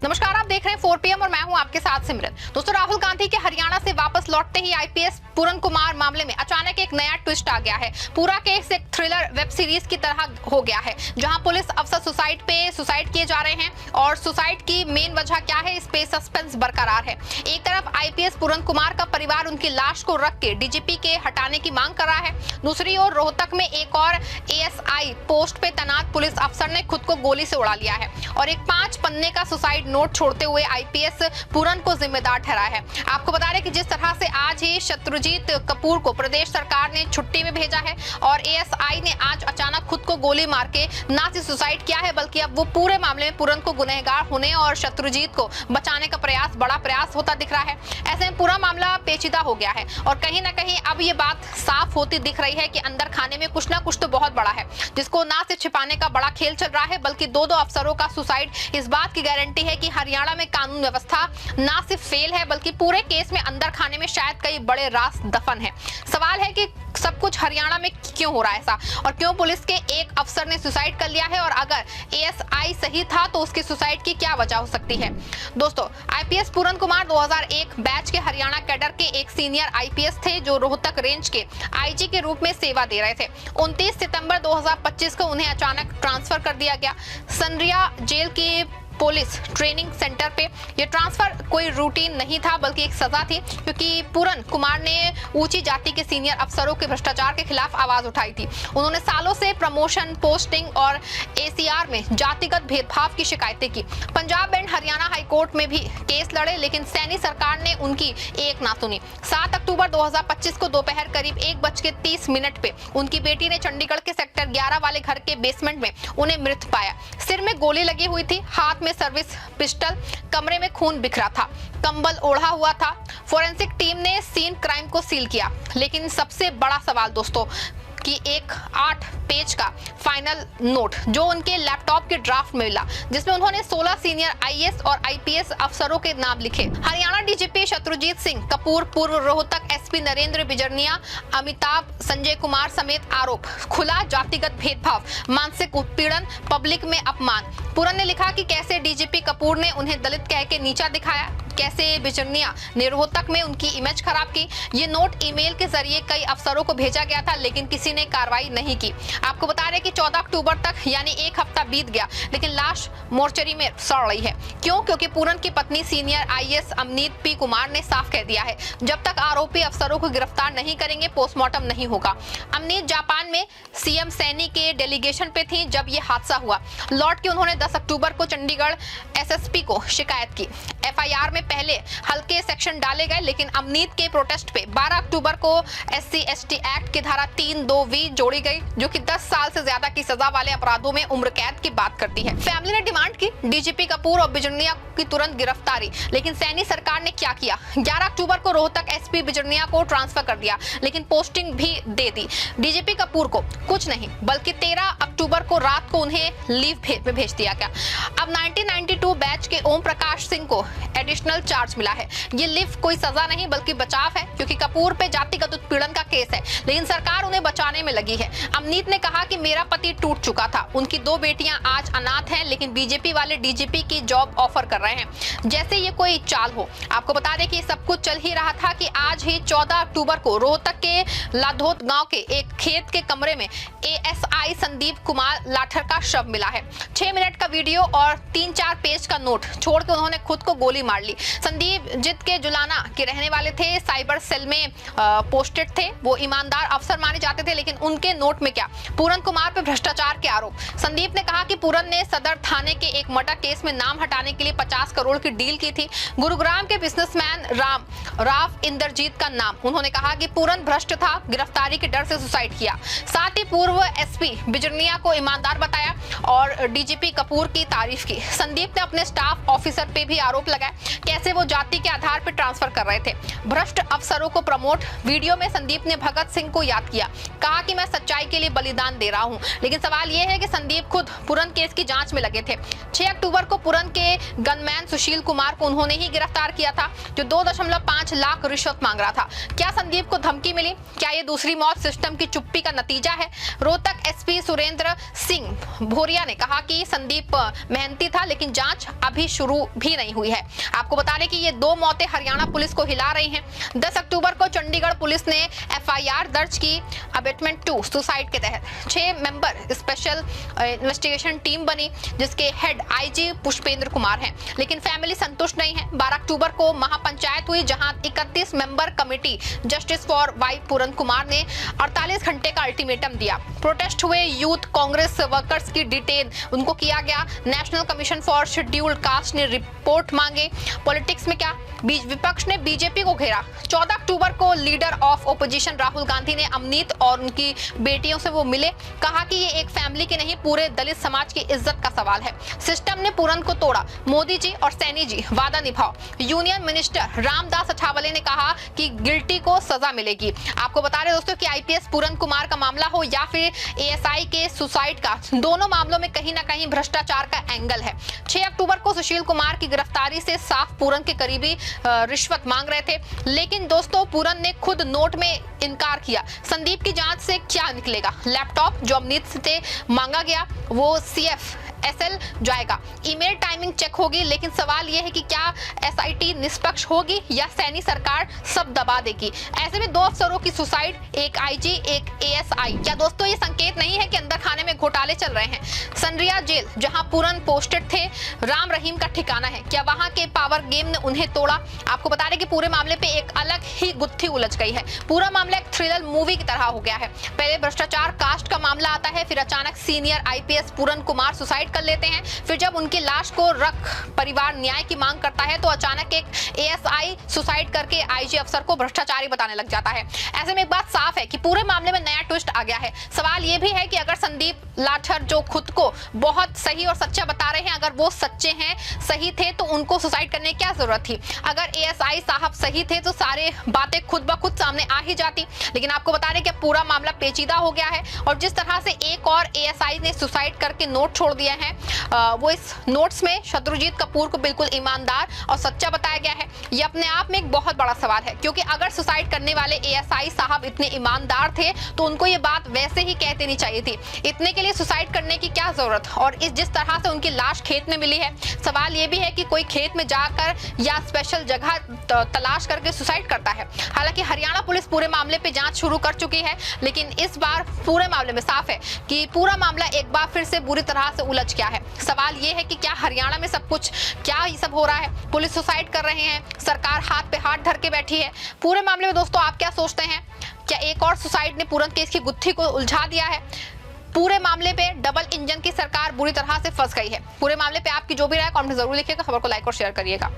नमस्कार, आप देख रहे हैं 4 PM और मैं हूं आपके साथ सिमरन। दोस्तों, राहुल गांधी के हरियाणा से वापस लौटते ही आईपीएस पूरन कुमार मामले में अचानक एक नया ट्विस्ट आ गया है। पूरा केस एक थ्रिलर वेब सीरीज की तरह हो गया है, जहां पुलिस अफसर सुसाइड किए जा रहे हैं और सुसाइड की मेन वजह क्या है, इस पे सस्पेंस बरकरार है। एक तरफ आईपीएस पूरन कुमार का परिवार उनकी लाश को रख के डीजीपी के हटाने की मांग कर रहा है, दूसरी ओर रोहतक में एक और एएसआई पोस्ट पे तैनात पुलिस अफसर ने खुद को गोली से उड़ा लिया है और एक 5 पन्ने का सुसाइड नोट छोड़ते हुए आईपीएस पूरन को जिम्मेदार ठहराया है। आपको बता दें कि जिस तरह से आज ही शत्रुजीत कपूर को प्रदेश सरकार ने छुट्टी में भेजा है और एएसआई ने आज अचानक खुद को गोली मार के ना सिर्फ सुसाइड किया है, बल्कि अब वो पूरे मामले में पूरन को गुनहगार होने और शत्रुजीत को बचाने का बड़ा प्रयास होता दिख रहा है। ऐसे में पूरा मामला पेचीदा हो गया है और कहीं ना कहीं अब ये बात साफ होती दिख रही है कि अंदर खाने में कुछ ना कुछ तो बहुत बड़ा है, जिसको ना सिर्फ छिपाने का बड़ा खेल चल रहा है, बल्कि दो अफसरों का सुसाइड इस बात की गारंटी है कि हरियाणा में कानून व्यवस्था ना सिर्फ फेल है, बल्कि पूरे केस में अंदर खाने में शायद कई बड़े राज दफन है। सवाल है कि सब कुछ हरियाणा में क्यों हो रहा है ऐसा, और क्यों पुलिस के एक अफसर ने सुसाइड कर लिया है, और अगर एएसआई सही था तो उसके सुसाइड की क्या वजह हो सकती है। दोस्तों, आईपीएस पूरन कुमार 2001 बैच के हरियाणा कैडर के एक सीनियर आईपीएस थे, जो रोहतक रेंज के आईजी के रूप में सेवा दे रहे थे। 29 सितंबर 2025 को उन्हें अचानक ट्रांसफर कर दिया गया संरिया जेल की पुलिस ट्रेनिंग सेंटर पे। ये ट्रांसफर कोई रूटीन नहीं था, बल्कि एक सजा थी, क्योंकि पूरन कुमार ने ऊंची जाति के सीनियर अफसरों के भ्रष्टाचार के खिलाफ आवाज उठाई थी। उन्होंने सालों से प्रमोशन, पोस्टिंग और एसीआर में जातिगत भेदभाव की शिकायतें की। पंजाब एंड हरियाणा हाईकोर्ट में भी केस लड़े, लेकिन सैनी सरकार ने उनकी एक ना सुनी। 7 अक्टूबर 2025 को दोपहर करीब 1:30 पे उनकी बेटी ने चंडीगढ़ के सेक्टर 11 वाले घर के बेसमेंट में उन्हें मृत पाया। सिर में गोली लगी हुई थी, हाथ में सर्विस पिस्टल, कमरे में खून बिखरा था, कंबल ओढ़ा हुआ था। फोरेंसिक टीम ने सीन क्राइम को सील किया, लेकिन सबसे बड़ा सवाल दोस्तों कि एक 8 पेज का फाइनल नोट जो उनके लैपटॉप के ड्राफ्ट में मिला, जिसमें उन्होंने 16 सीनियर आईएएस और आईपीएस अफसरों के नाम लिखे। हरियाणा डीजीपी शत्रुजीत सिंह कपूर, पूर्व रोहतक एसपी नरेंद्र बिजरनिया, अमिताभ संजय कुमार समेत आरोप, खुला जातिगत भेदभाव, मानसिक उत्पीड़न, पब्लिक में अपमान। पूरन ने लिखा कि कैसे डीजीपी कपूर ने उन्हें दलित कह के नीचा दिखाया, कैसे बिजरनिया ने रोहतक में उनकी इमेज खराब की। ये नोट ईमेल के जरिए कई अफसरों को भेजा गया था, लेकिन किसी ने कार्रवाई नहीं की। आपको बता रहे कि 14 अक्टूबर तक यानी एक हफ्ता बीत गया, लेकिन लाश मोर्चरी में सड़ रही है। क्यों? क्योंकि पूरन की पत्नी senior IAS Amneet P Kumar ने साफ कह दिया है, जब तक आरोपी अफसरों को गिरफ्तार नहीं करेंगे पोस्टमार्टम नहीं होगा। अमनीत जापान में सीएम सैनी के डेलीगेशन पे थी जब ये हादसा हुआ। लौट के उन्होंने 10 अक्टूबर को चंडीगढ़ एसएसपी को शिकायत की। एफआईआर में पहले हल्के सेक्शन डाले गए, लेकिन अमनीत के प्रोटेस्ट पे 12 अक्टूबर को SC/ST एक्ट की धारा 3(2)V जोड़ी गई, जो कि 10 साल से ज्यादा की सजा वाले अपराधों में उम्र कैद की बात करती है। फैमिली ने डिमांड की डीजीपी कपूर और बिजरनिया की तुरंत गिरफ्तारी, लेकिन सैनी सरकार ने क्या किया? 11 अक्टूबर को रोहतक एसपी बिजरनिया को ट्रांसफर कर दिया, लेकिन पोस्टिंग भी दे दी। डीजीपी कपूर को कुछ नहीं, बल्कि 13 अक्टूबर को रात को उन्हें लीव पे भेज दिया गया। अब 1992 बैच के ओम प्रकाश सिंह को एडिशनल चार्ज मिला है। ये लीव कोई सजा नहीं, बल्कि बचाव है, क्योंकि कपूर पे जातिगत उत्पीड़न का केस है, लेकिन सरकार उन्हें बचाने में लगी है। अमनीत ने कहा कि मेरा पति टूट चुका था, उनकी 2 बेटियां आज अनाथ हैं, लेकिन बीजेपी वाले डीजीपी की जॉब ऑफर कर रहे हैं, जैसे ये कोई चाल हो। आपको बता दें कि सब कुछ चल ही रहा था कि आज ही 14 अक्टूबर को रोहतक के लाधोत गांव के एक खेत के कमरे में एएसआई संदीप कुमार लाठर का शव मिला है। 6 मिनट का वीडियो और 3-4 पेज का नोट छोड़ के उन्होंने खुद को गोली मार ली। संदीप जित के जुलाना के रहने वाले थे, साइबर सेल में पोस्टेड थे, वो ईमानदार अफसर माने जाते थे, लेकिन उनके नोट में क्या? पूरन कुमार पे भ्रष्टाचार के आरोप। संदीप ने कहा कि पूरन ने सदर थाने के एक मर्डर केस में नाम हटाने के लिए 50 करोड़ की डील की थी। गुरुग्राम के बिजनेसमैन राव इंद्रजीत का नाम उन्होंने कहा कि पूरन भ्रष्ट था, गिरफ्तारी के डर से सुसाइड किया। साथ ही पूर्व एसपी बिजरनिया को ईमानदार बताया और डीजीपी कपूर की तारीफ की। संदीप ने अपने स्टाफ ऑफिसर पे भी आरोप लगाया। कैसे वो जाति के आधार पर ट्रांसफर कर रहे थे। भ्रष्ट अफसरों को प्रमोट। वीडियो में संदीप ने भगत सिंह को याद किया, कहा कि मैं सच्चाई के लिए बलिदान दे रहा हूं। लेकिन सवाल यह है कि संदीप खुद पुरन केस की जांच में लगे थे। 6 अक्टूबर को पुरन के गनमैन सुशील कुमार को उन्होंने ही गिरफ्तार किया था, जो 2.5 लाख रिश्वत मांग रहा था। क्या संदीप को धमकी मिली? क्या ये दूसरी मौत सिस्टम की चुप्पी का नतीजा है? रोहतक एसपी सुरेंद्र सिंह भोरिया ने कहा कि संदीप मेहनती था, लेकिन जांच अभी शुरू भी नहीं हुई है। आपको बता दें कि ये 2 मौतें हरियाणा पुलिस को हिला रही हैं। 10 अक्टूबर को चंडीगढ़ पुलिस ने एफआईआर दर्ज की अबेटमेंट 2 सुसाइड के तहत। 6 मेंबर स्पेशल इन्वेस्टिगेशन टीम बनी, जिसके हेड आईजी पुष्पेंद्र कुमार हैं, लेकिन फैमिली संतुष्ट नहीं है। 12 अक्टूबर को महापंचायत हुई, जहां 31 member committee justice for Y Puran Kumar ने 48 घंटे का अल्टीमेटम दिया। प्रोटेस्ट हुए, यूथ कांग्रेस वर्कर्स की डिटेन उनको किया गया। National commission for scheduled caste ने रिपोर्ट मांगे। पॉलिटिक्स में क्या, विपक्ष ने बीजेपी को घेरा। 14 अक्टूबर को leader of opposition Rahul Gandhi ने अमनीत और उनकी बेटियों से वो मिले, कहा कि ये एक फैमिली की नहीं, पूरे दलित समाज की इज्जत का सवाल है। सिस्टम ने पुरन को तोड़ा। मोदी जी और सैनी जी वादा निभाओ। यूनियन मिनिस्टर रामदास अठावले ने कहा कि गिल्टी को सजा मिलेगी। आपको बता रहे दोस्तों कि आईपीएस पुरन कुमार का मामला हो या फिर एएसआई के सुसाइड का, दोनों मामलों में कहीं ना कहीं भ्रष्टाचार का एंगल है। 6 अक्टूबर को सुशील कुमार की गिरफ्तारी से साफ पुरन के करीबी रिश्वत मांग रहे थे, लेकिन दोस्तों पुरन ने खुद नोट में इनकार किया। संदीप की जांच से क्या निकलेगा? लैपटॉप जो अमनीत से मांगा गया वो CFSL जाएगा। ईमेल टाइमिंग चेक होगी, लेकिन सवाल यह है कि क्या एसआईटी निष्पक्ष होगी या सैनी सरकार सब दबा देगी? ऐसे में 2 अफसरों की सुसाइड, एक आईजी एक एएसआई, क्या दोस्तों ये संकेत नहीं है कि अंदर खाने में घोटाले चल रहे हैं? सनरिया जेल जहां पुरन पोस्टेड थे, राम रहीम का ठिकाना है, क्या वहां के पावर गेम ने उन्हें तोड़ा? आपको बता दें कि पूरे मामले पे एक अलग ही गुत्थी उलझ गई है। पूरा मामला एक थ्रिलर मूवी की तरह हो गया है। पहले भ्रष्टाचार कास्ट का मामला आता है, फिर अचानक सीनियर आईपीएस पुरन कुमार सुसाइड कर लेते हैं, फिर जब उनकी लाश को रख परिवार न्याय की मांग करता है तो अचानक एक एएसआई सुसाइड करके आईजी अफसर को भ्रष्टाचारी बताने लग जाता है। ऐसे में एक बात साफ है कि पूरे मामले में नया ट्विस्ट आ गया है। सवाल यह भी है कि अगर संदीप लाठर जो खुद को बहुत सही और सच्चा बता रहे हैं, अगर वो सच्चे हैं, सही थे, तो उनको सुसाइड करने की क्या जरूरत थी? अगर एएसआई साहब सही थे तो सारे बातें खुद ब खुद सामने आ ही जाती। लेकिन आपको बता दें कि पूरा मामला पेचीदा हो गया है, और जिस तरह से एक और एएसआई ने सुसाइड करके नोट छोड़ दिया है, वो इस नोट्स में शत्रुजीत कपूर को बिल्कुल ईमानदार और सच्चा बताया गया है। ये अपने आप में एक बहुत बड़ा सवाल है, क्योंकि अगर सुसाइड करने वाले एएसआई साहब इतने ईमानदार थे तो उनको ये बात वैसे ही कह देनी चाहिए थी। इतने के लिए सुसाइड करने की क्या जरूरत? और इस जिस तरह से उनकी लाश खेत में मिली है, सवाल ये भी है कि कोई खेत में जाकर या स्पेशल जगह तलाश करके सुसाइड करता है। हालांकि हरियाणा पुलिस पूरे मामले पे जांच शुरू कर चुकी है, लेकिन इस बार पूरे मामले में साफ है कि पूरा मामला एक बार फिर से बुरी तरह से उलझ गया है। सवाल ये है कि क्या हरियाणा में सब कुछ, क्या ये सब हो रहा है? पुलिस सुसाइड कर रहे हैं, सरकार हाथ पे हाथ धर के बैठी है। पूरे मामले में दोस्तों आप क्या सोचते हैं? क्या एक और सुसाइड ने पुरन केस की गुत्थी को उलझा दिया है? पूरे मामले पे डबल इंजन की सरकार बुरी तरह से फंस गई है। पूरे मामले पे आपकी जो भी राय कमेंट में जरूर लिखिएगा। खबर को लाइक और शेयर करिएगा।